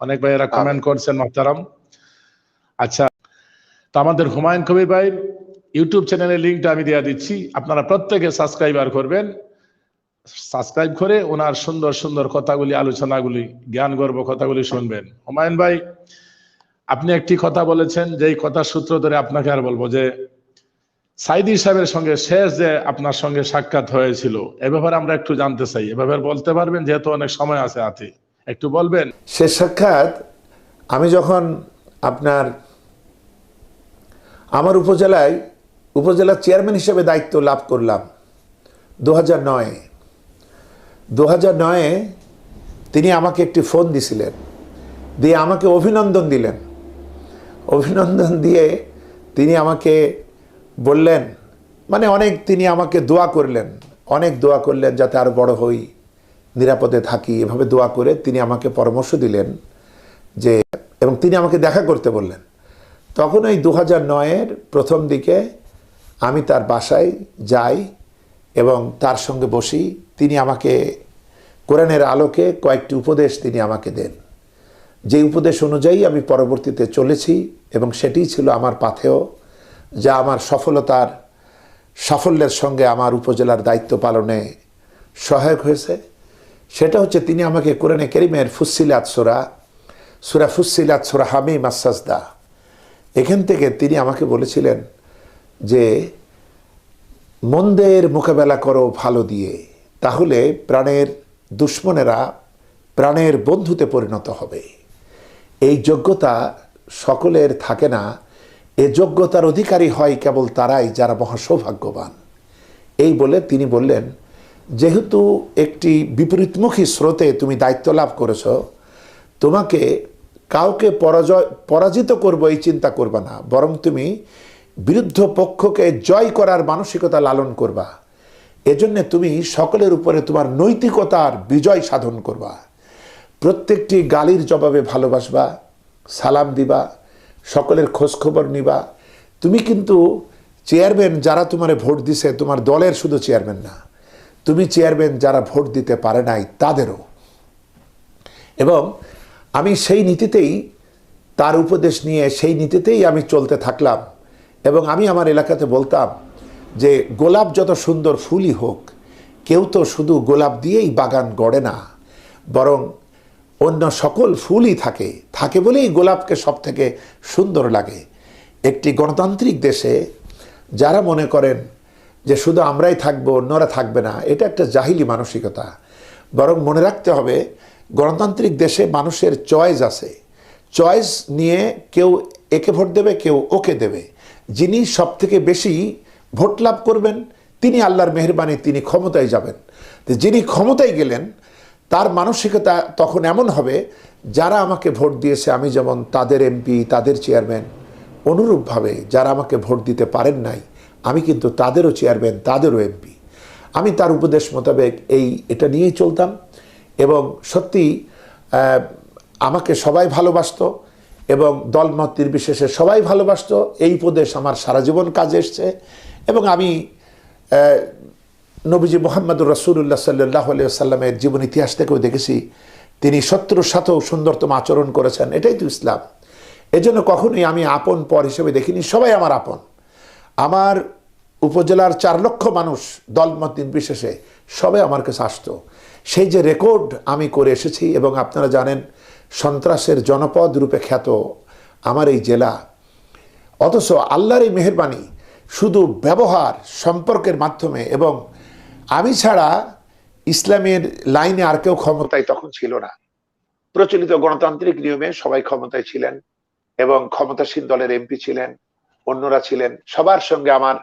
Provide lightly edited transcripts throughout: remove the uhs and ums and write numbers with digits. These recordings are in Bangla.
অনেক ভাইয়েরা কমেন্ট আমিন। করছেন মোহতারাম। আচ্ছা, তো আমাদের হুমায়ুন কবির ভাইয়ের ইউটিউব চ্যানেলের লিঙ্কটা আমি দিয়ে দিচ্ছি, আপনারা প্রত্যেকে সাবস্ক্রাইবার করবেন। সাবস্ক্রাইব করে ওনার সুন্দর সুন্দর কথাগুলি, আলোচনাগুলি, জ্ঞান গর্ব কথাগুলি শুনবেন। হুমায়ুন ভাই, আপনি একটি কথা বলেছেন, যেই কথা সূত্র ধরে আপনাকে আর বলবো, যে সাইদি সাহেবের সঙ্গে শেষ যে আপনার সঙ্গে সাক্ষাৎ হয়েছিল, এ ব্যাপারে আমরা একটু জানতে চাই। এ ব্যাপারে বলতে পারবেন? যেহেতু অনেক সময় আছে হাতে, একটু বলবেন। শেষ সাক্ষাৎ আমি যখন আমার উপজেলার চেয়ারম্যান হিসেবে দায়িত্ব লাভ করলাম 2009-এ তিনি আমাকে একটি ফোন দিছিলেন, দিয়ে আমাকে অভিনন্দন দিলেন। অভিনন্দন দিয়ে তিনি আমাকে বললেন, মানে তিনি আমাকে দোয়া করলেন, অনেক দোয়া করলেন যাতে আরো বড় হই, নিরাপদে থাকি, এভাবে দোয়া করে তিনি আমাকে পরামর্শ দিলেন যে, এবং তিনি আমাকে দেখা করতে বললেন। তখন ওই 2009-এর প্রথম দিকে আমি তার বাসায় যাই এবং তার সঙ্গে বসি। তিনি আমাকে কোরআনের আলোকে কয়েকটি উপদেশ তিনি আমাকে দেন, যে উপদেশ অনুযায়ী আমি পরবর্তীতে চলেছি, এবং সেটিই ছিল আমার পাথেয়, যা আমার সাফল্যের সঙ্গে আমার উপজেলার দায়িত্ব পালনে সহায়ক হয়েছে। সেটা হচ্ছে, তিনি আমাকে কোরআনে কারীমের ফুসসিলাত সূরা ফুসসিলাত, সূরা হামিম, আস-সাজদা, এখান থেকে তিনি আমাকে বলেছিলেন যে মন্দের মোকাবেলা করো ভালো দিয়ে, তাহলে প্রাণের দুশ্মনেরা প্রাণের বন্ধুতে পরিণত হবে। এই যোগ্যতা সকলের থাকে না, এ যোগ্যতার অধিকারী হয় কেবল তারাই যারা মহাসৌভাগ্যবান। এই বলে তিনি বললেন, যেহেতু একটি বিপরীতমুখী স্রোতে তুমি দায়িত্ব লাভ করেছ, তোমাকে কাউকে পরাজিত করবো এই চিন্তা করবা না, বরং তুমি বিরুদ্ধ পক্ষকে জয় করার মানসিকতা লালন করবা। এজন্য তুমি সকলের উপরে তোমার নৈতিকতার বিজয় সাধন করবা। প্রত্যেকটি গালির জবাবে ভালোবাসবা, সালাম দিবা, সকলের খোঁজখবর নিবা। তুমি কিন্তু চেয়ারম্যান যারা তোমারে ভোট দিছে, তোমার দলের শুধু চেয়ারম্যান না, তুমি চেয়ারম্যান যারা ভোট দিতে পারে নাই তাদেরও। এবং আমি সেই নীতিতেই, তার উপদেশ নিয়ে সেই নীতিতেই আমি চলতে থাকলাম। এবং আমি আমার এলাকাতে বলতাম যে গোলাপ যত সুন্দর ফুলই হোক, কেউ তো শুধু গোলাপ দিয়েই বাগান গড়ে না, বরং অন্য সকল ফুলই থাকে বলেই গোলাপকে সব থেকে সুন্দর লাগে। একটি গণতান্ত্রিক দেশে যারা মনে করেন যে শুধু আমরাই থাকবো, অন্যরা থাকবে না, এটা একটা জাহিলি মানসিকতা। বরং মনে রাখতে হবে, গণতান্ত্রিক দেশে মানুষের চয়েস আছে। চয়েস নিয়ে কেউ একে ভোট দেবে, কেউ ওকে দেবে। যিনি সব থেকে বেশি ভোট লাভ করবেন, তিনি আল্লাহর মেহেরবানি, তিনি ক্ষমতায় যাবেন। তো যিনি ক্ষমতায় গেলেন, তার মানসিকতা তখন এমন হবে, যারা আমাকে ভোট দিয়েছে আমি যেমন তাদের এমপি, তাদের চেয়ারম্যান, অনুরূপভাবে যারা আমাকে ভোট দিতে পারেন নাই, আমি কিন্তু তাদেরও চেয়ারম্যান, তাদেরও এমপি। আমি তার উপদেশ মোতাবেক এটা নিয়েই চলতাম। এবং সত্যি আমাকে সবাই ভালোবাসত, এবং দলমত নির্বিশেষে সবাই ভালোবাসত। এই উপদেশ আমার সারা জীবন কাজে এসছে। এবং আমি নবীজি মুহাম্মদুর রাসূলুল্লাহ সাল্লাল্লাহু আলাইহি ওয়াসাল্লামের জীবন ইতিহাস থেকেও দেখেছি, তিনি শত্রুর সাথেও সুন্দরতম আচরণ করেছেন। এটাই তো ইসলাম। এজন্য কখনোই আমি আপন পর হিসেবে দেখিনি, সবাই আমার আপন। আমার উপজেলার 4 লক্ষ মানুষ দলমত নির্বিশেষে সবাই আমার কাছে আসতো। সেই যে রেকর্ড আমি করে এসেছি, এবং আপনারা জানেন সন্ত্রাসের জনপদ রূপে খ্যাত আমার এই জেলা, অথচ আল্লাহর এই মেহেরবানি শুধু ব্যবহার সম্পর্কের মাধ্যমে, এবং আমি ছাড়া ইসলামের লাইনে আর কেউ ক্ষমতায় তখন ছিল না। প্রচলিত গণতান্ত্রিক নিয়মে সবাই ক্ষমতায় ছিলেন, এবং ক্ষমতাসীন দলের এমপি ছিলেন, অন্যরা ছিলেন। সবার সঙ্গে আমার,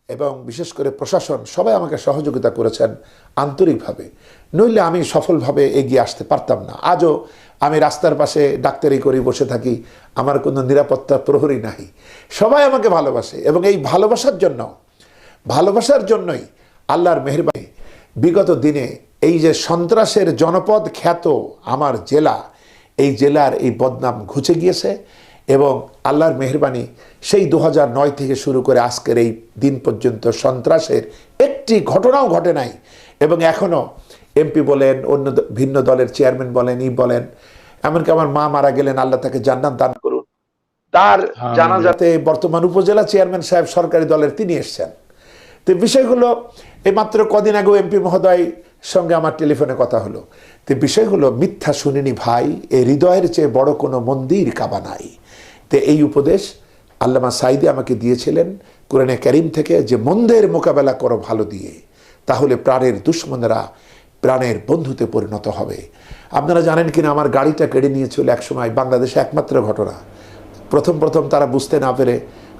এবং বিশেষ করে প্রশাসন সবাই আমাকে সহযোগিতা করেছেন আন্তরিকভাবে, নইলে আমি সফলভাবে এগিয়ে আসতে পারতাম না। আজও আমি রাস্তার পাশে ডাক্তারি করে বসে থাকি, আমার কোনো নিরাপত্তা প্রহরী নাই। সবাই আমাকে ভালোবাসে, এবং এই ভালোবাসার জন্যই আল্লাহর মেহেরবানি বিগত দিনে এই যে সন্ত্রাসের জনপদ খ্যাত আমার জেলা, এই জেলার এই বদনাম ঘুচে গিয়েছে। এবং আল্লাহর মেহেরবানি সেই 2009 থেকে শুরু করে আজকের এই দিন পর্যন্ত সন্ত্রাসের একটি ঘটনাও ঘটে নাই। এবং এখনও এমপি বলেন, অন্য ভিন্ন দলের চেয়ারম্যান বলেন, এমনকি আমার মা মারা গেলেন, আল্লাহ তাকে জান্নাত দান করুন। তার আমিন। জানাজাতে বর্তমান উপজেলা চেয়ারম্যান সাহেব সরকারি দলের তিনি এসছেন। তো বিষয়গুলো এই মাত্র কদিন আগেও এমপি মহোদয় সঙ্গে আমার টেলিফোনে কথা হলো। তো বিষয়গুলো মিথ্যা শুনিনি ভাই, এই হৃদয়ের চেয়ে বড় কোনো মন্দির কাবা নাই। তো এই উপদেশ আল্লামা সাঈদী আমাকে দিয়েছিলেন কোরআনে কারীম থেকে, যে মন্দের মোকাবেলা করো ভালো দিয়ে, তাহলে প্রাণের দুশ্মনেরা প্রাণের বন্ধুতে পরিণত হবে। আপনারা জানেন কিনা, আমার গাড়িটা কেড়ে নিয়েছিল একসময়, বাংলাদেশে একমাত্র ঘটনা। প্রথম তারা বুঝতে না পেরে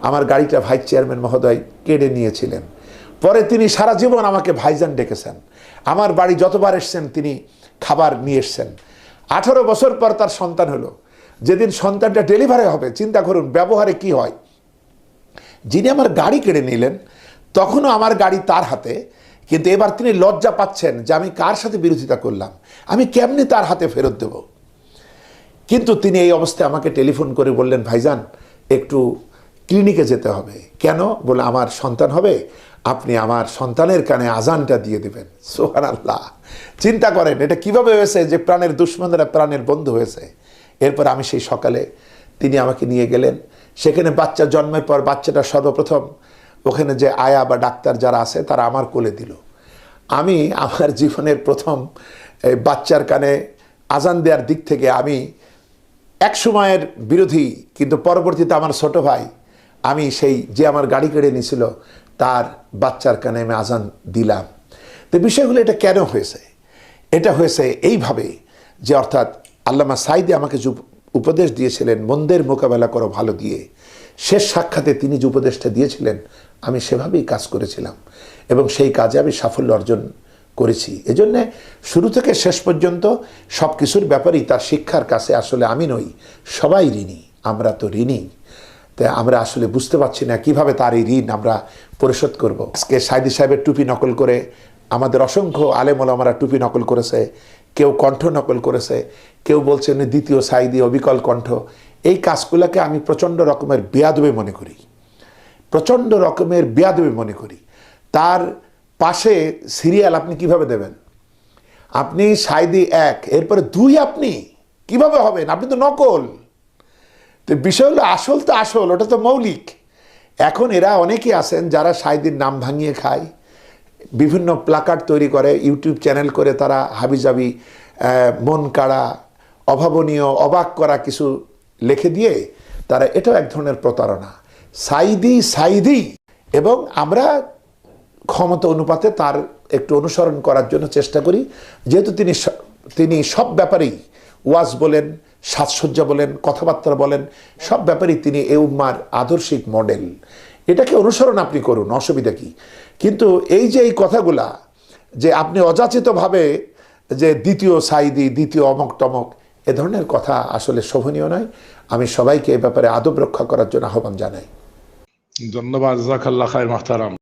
আমার গাড়িটা ভাইস চেয়ারম্যান মহোদয় কেড়ে নিয়েছিলেন। পরে তিনি সারা জীবন আমাকে ভাইজান ডেকেছেন। আমার বাড়ি যতবার এসছেন তিনি খাবার নিয়ে এসছেন। 18 বছর পর তার সন্তান হলো। যেদিন সন্তানটা ডেলিভারি হবে, চিন্তা করুন ব্যবহারে কি হয়। যিনি আমার গাড়ি কেড়ে নিলেন তখনও আমার গাড়ি তার হাতে, কিন্তু এবার তিনি লজ্জা পাচ্ছেন যে আমি কার সাথে বিরোধিতা করলাম, আমি কেমনি তার হাতে ফেরত দেব। কিন্তু তিনি এই অবস্থায় আমাকে টেলিফোন করে বললেন, ভাইজান একটু ক্লিনিকে যেতে হবে। কেন? বলে আমার সন্তান হবে, আপনি আমার সন্তানের কানে আজানটা দিয়ে দেবেন। সুবহানাল্লাহ। চিন্তা করেন এটা কিভাবে হয়েছে যে প্রাণের দুশ্মনরা প্রাণের বন্ধু হয়েছে। এরপর আমি সেই সকালে তিনি আমাকে নিয়ে গেলেন। সেখানে বাচ্চা জন্মের পর বাচ্চাটা সর্বপ্রথম ওখানে যে আয়া বা ডাক্তার যারা আছে তারা আমার কোলে দিল। আমি আমার জীবনের প্রথম বাচ্চার কানে আজান দেওয়ার দিক থেকে আমি এক সময়ের বিরোধী, কিন্তু পরবর্তীতে আমার ছোট ভাই, আমি সেই যে আমার গাড়ি কেড়ে নিয়েছিল তার বাচ্চার কানে আমি আজান দিলাম। তো বিষয়গুলো এটা কেন হয়েছে? এটা হয়েছে এইভাবে যে অর্থাৎ আল্লামা সাঈদী আমাকে যে উপদেশ দিয়েছিলেন মন্দের মোকাবেলা করো ভালো দিয়ে, শেষ সাক্ষাতে তিনি যে উপদেশটা দিয়েছিলেন আমি সেভাবেই কাজ করেছিলাম এবং সেই কাজে আমি সাফল্য অর্জন করেছি। এজন্যে শুরু থেকে শেষ পর্যন্ত সব কিছুর ব্যাপারেই তার শিক্ষার কাছে আসলে আমি নই, সবাই ঋণী। আমরা তো ঋণী, তাই আমরা আসলে বুঝতে পারছি না কিভাবে তার এই ঋণ আমরা পরিশোধ করব। আজকে সাঈদী সাহেবের টুপি নকল করে আমাদের অসংখ্য আলেম ওলামারা টুপি নকল করেছে, কেউ কণ্ঠ নকল করেছে, কেউ বলছেন দ্বিতীয় সাঈদী অবিকল কণ্ঠ। এই কাজগুলোকে আমি প্রচণ্ড রকমের বেয়াদবি মনে করি, প্রচণ্ড রকমের বেয়াদবি মনে করি। তার পাশে সিরিয়াল আপনি কিভাবে দেবেন? আপনি সাঈদী 1, এরপরে 2 আপনি কিভাবে হবেন? আপনি তো নকল। তো বিষয় হলো আসল তো আসল, ওটা তো মৌলিক। এখন এরা অনেকেই আছেন যারা সাঈদীর নাম ভাঙিয়ে খায়, বিভিন্ন প্লাকার্ড তৈরি করে, ইউটিউব চ্যানেল করে তারা হাবিজাবি মন কাড়া, অভাবনীয়, অবাক করা কিছু লিখে দিয়ে তারা, এটাও এক ধরনের প্রতারণা। সাঈদী এবং আমরা ক্ষমতা অনুপাতে তার একটু অনুসরণ করার জন্য চেষ্টা করি, যেহেতু তিনি সব ব্যাপারেই, ওয়াজ বলেন, সাজসজ্জা বলেন, কথাবার্তা বলেন, সব ব্যাপারেই তিনি এই উম্মার আদর্শিক মডেল। এটাকে অনুসরণ আপনি করুন, অসুবিধা কি? কিন্তু এই যে এই কথাগুলা যে আপনি অযাচিতভাবে যে দ্বিতীয় সাঈদী, দ্বিতীয় অমক টমক, এ ধরনের কথা আসলে শোভনীয় নয়। আমি সবাইকে এ ব্যাপারে আদব রক্ষা করার জন্য আহ্বান জানাই। ধন্যবাদ, জাযাকাল্লাহ খায়র মুহতারাম।